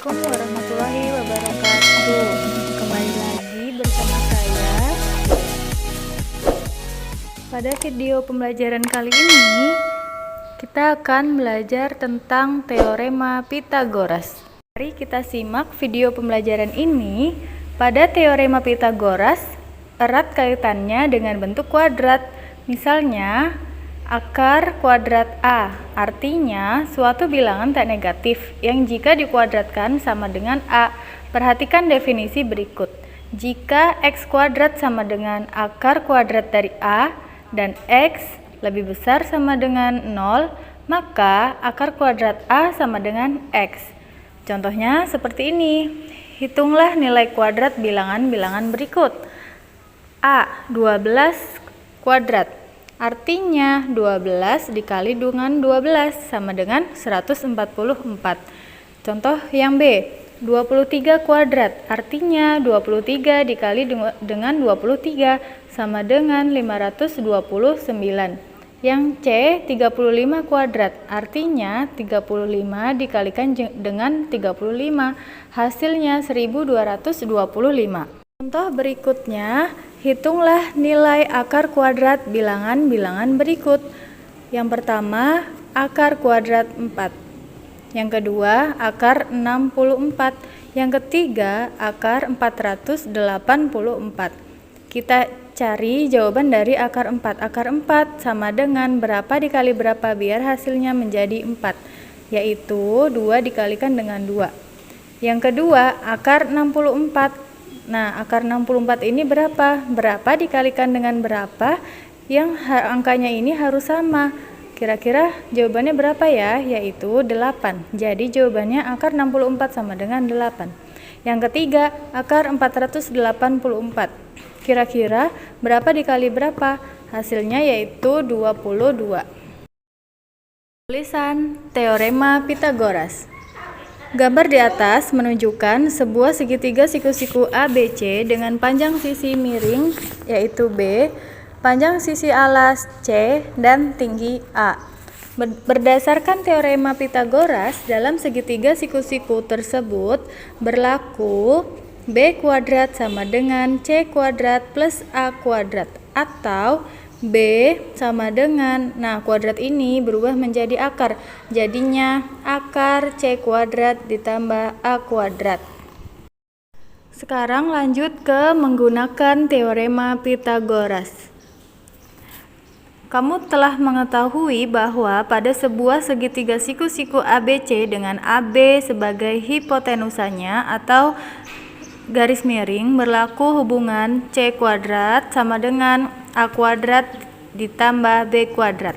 Assalamualaikum warahmatullahi wabarakatuh. Kembali lagi bersama saya. Pada video pembelajaran kali ini, kita akan belajar tentang teorema Pythagoras. Mari kita simak video pembelajaran ini. Pada teorema Pythagoras, erat kaitannya dengan bentuk kuadrat. Misalnya, akar kuadrat A, artinya suatu bilangan tak negatif yang jika dikuadratkan sama dengan A. Perhatikan definisi berikut. Jika X kuadrat sama dengan akar kuadrat dari A dan X lebih besar sama dengan 0, maka akar kuadrat A sama dengan X. Contohnya seperti ini. Hitunglah nilai kuadrat bilangan-bilangan berikut. A, 12 kuadrat. Artinya 12 dikali dengan 12 sama dengan 144. Contoh yang B, 23 kuadrat. Artinya 23 dikali dengan 23 sama dengan 529. Yang C, 35 kuadrat. Artinya 35 dikalikan dengan 35. Hasilnya 1225. Contoh berikutnya, hitunglah nilai akar kuadrat bilangan-bilangan berikut. Yang pertama, akar kuadrat 4. Yang kedua, akar 64. Yang ketiga, akar 484. Kita cari jawaban dari akar 4. Akar 4 sama dengan berapa dikali berapa biar hasilnya menjadi 4, yaitu 2 dikalikan dengan 2. Yang kedua, akar 64. Nah, akar 64 ini berapa? Berapa dikalikan dengan berapa? Yang angkanya ini harus sama. Kira-kira jawabannya berapa ya? Yaitu 8. Jadi jawabannya akar 64 sama dengan 8. Yang ketiga, akar 484. Kira-kira berapa dikali berapa? Hasilnya yaitu 22. Tulisan teorema Pythagoras. Gambar di atas menunjukkan sebuah segitiga siku-siku ABC dengan panjang sisi miring yaitu B, panjang sisi alas C, dan tinggi A. Berdasarkan teorema Pythagoras, dalam segitiga siku-siku tersebut berlaku B kuadrat sama dengan C kuadrat plus A kuadrat, atau B sama dengan, nah kuadrat ini berubah menjadi akar, jadinya akar C kuadrat ditambah A kuadrat. Sekarang lanjut ke menggunakan teorema Pythagoras. Kamu telah mengetahui bahwa pada sebuah segitiga siku-siku ABC dengan AB sebagai hipotenusanya atau garis miring berlaku hubungan C kuadrat sama dengan A kuadrat ditambah B kuadrat.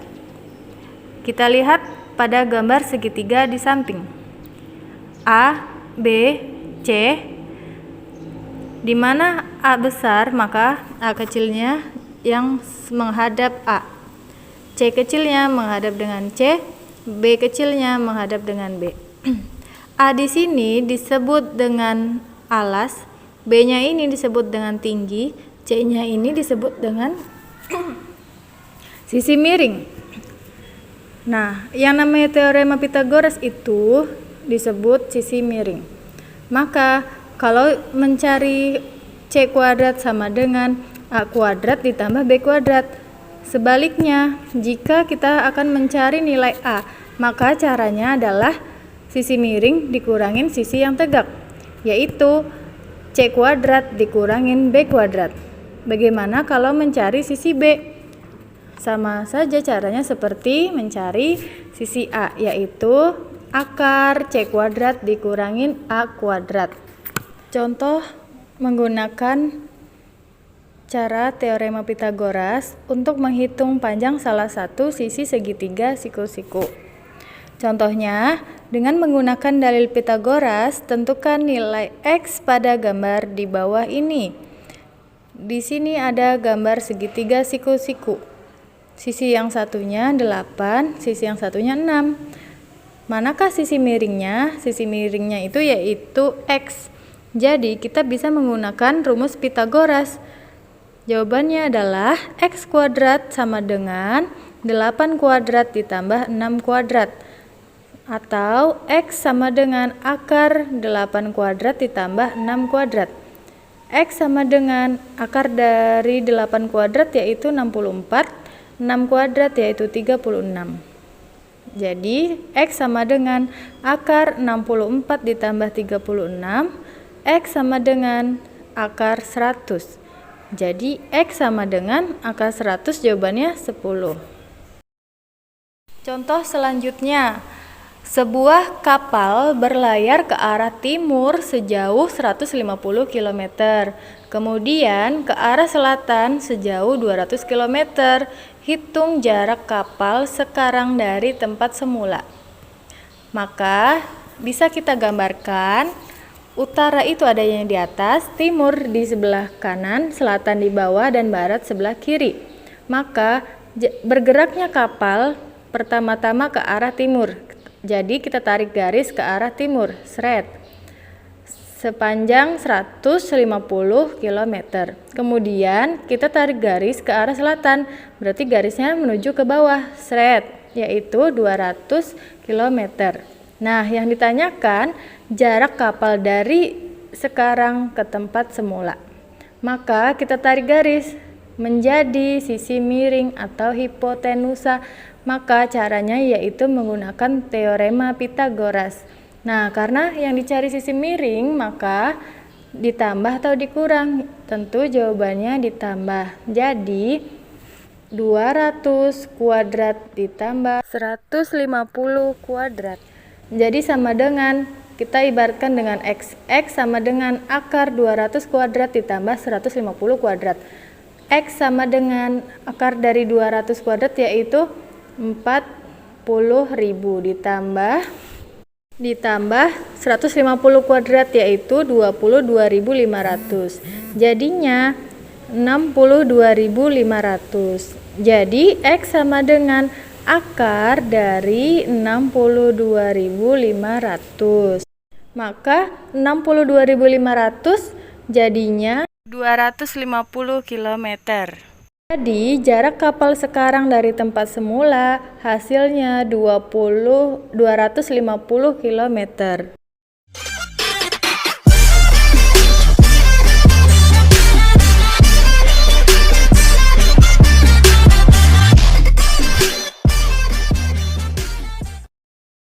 Kita lihat pada gambar segitiga di samping. A, B, C. Di mana A besar, maka A kecilnya yang menghadap A. C kecilnya menghadap dengan C, B kecilnya menghadap dengan B. A di sini disebut dengan alas, B-nya ini disebut dengan tinggi, C-nya ini disebut dengan sisi miring. Nah, yang namanya teorema Pythagoras itu disebut sisi miring. Maka, kalau mencari C kuadrat sama dengan A kuadrat ditambah B kuadrat. Sebaliknya, jika kita akan mencari nilai A, maka caranya adalah sisi miring dikurangin sisi yang tegak, yaitu C kuadrat dikurangin B kuadrat. Bagaimana kalau mencari sisi B? Sama saja caranya seperti mencari sisi A, yaitu akar C kuadrat dikurangin A kuadrat. Contoh menggunakan cara teorema Pythagoras untuk menghitung panjang salah satu sisi segitiga siku-siku. Contohnya, dengan menggunakan dalil Pythagoras, tentukan nilai X pada gambar di bawah ini. Di sini ada gambar segitiga siku-siku. Sisi yang satunya 8, sisi yang satunya 6. Manakah sisi miringnya? Sisi miringnya itu yaitu X. Jadi, kita bisa menggunakan rumus Pythagoras. Jawabannya adalah X kuadrat sama dengan 8 kuadrat ditambah 6 kuadrat. atau X sama dengan akar 8 kuadrat ditambah 6 kuadrat. X sama dengan akar dari 8 kuadrat yaitu 64, 6 kuadrat yaitu 36. Jadi X sama dengan akar 64 ditambah 36, X sama dengan akar 100. Jadi X sama dengan akar 100, jawabannya 10. Contoh selanjutnya, sebuah kapal berlayar ke arah timur sejauh 150 km, kemudian ke arah selatan sejauh 200 km. Hitung jarak kapal sekarang dari tempat semula. Maka bisa kita gambarkan, utara itu adanya di atas, timur di sebelah kanan, selatan di bawah, dan barat sebelah kiri. Maka bergeraknya kapal pertama-tama ke arah timur. Jadi kita tarik garis ke arah timur, seret, sepanjang 150 km. Kemudian kita tarik garis ke arah selatan, berarti garisnya menuju ke bawah, seret, yaitu 200 km. Nah, yang ditanyakan jarak kapal dari sekarang ke tempat semula. Maka kita tarik garis menjadi sisi miring atau hipotenusa. Maka caranya yaitu menggunakan teorema Pitagoras. Nah, karena yang dicari sisi miring, maka ditambah atau dikurang? Tentu jawabannya ditambah. Jadi 200 kuadrat ditambah 150 kuadrat. Jadi sama dengan, kita ibaratkan dengan X. X sama dengan akar 200 kuadrat ditambah 150 kuadrat. X sama dengan akar dari 200 kuadrat yaitu 40.000 ditambah 150 kuadrat yaitu 22.500. Jadinya 62.500. Jadi X sama dengan akar dari 62.500. Maka 62.500 jadinya 250 km. Jadi jarak kapal sekarang dari tempat semula hasilnya 250 km.